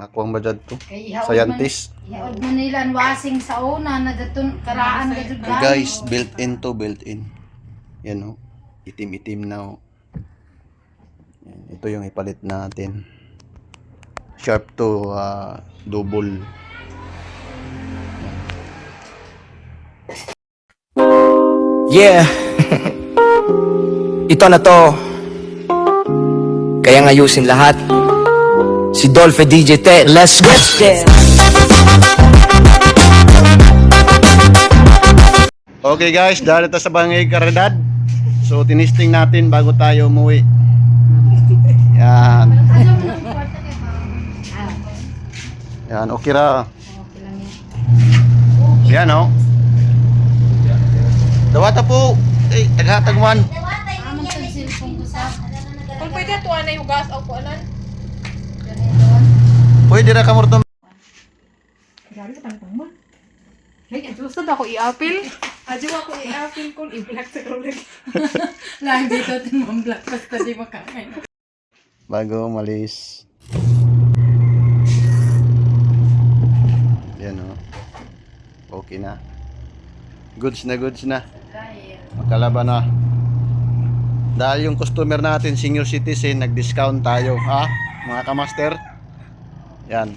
Ako ang budget to. Kay ihaod Scientist. Ihaod man nila ang wasing sa una na daton karaan gadud Guys, built-in to built-in. Yan o. Itim-itim na o. Yan, ito yung ipalit natin. Sharp to double. Yeah. Ito na to. Kaya ngayusin lahat. Si Dolphy DJ Tech, let's get there. Okay guys, dahil ito sa Bangay Caridad. So tinisting natin bago tayo umuwi. Yan. Yan, okay ra. Yan o. Dawata po. Eh, taghatagman. Amon sa cellphone ko sa. Kung pwede tuwa na yung gas o kuanan. Pwede ra ka morto. Grabe ka tangtang mo. Hey, gusto na ako i-apil. Adyo ako i-apil kung i-black sa kulig. Lang dito timang black basta di makakain. Bago umalis. Yan o. Okay na. Goods na goods na. Magkalaban na. Dahil yung customer natin senior citizen, nag-discount tayo, ha? Mga kamaster. Yan.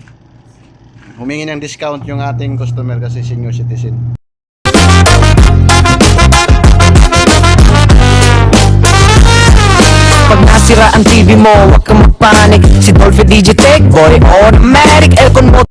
Humingi ng discount yung ating customer kasi senior citizen. Pag nasira ang TV mo, huwag kang magpanik. Si Dolphy DJ Tech, boy, automatic aircon mo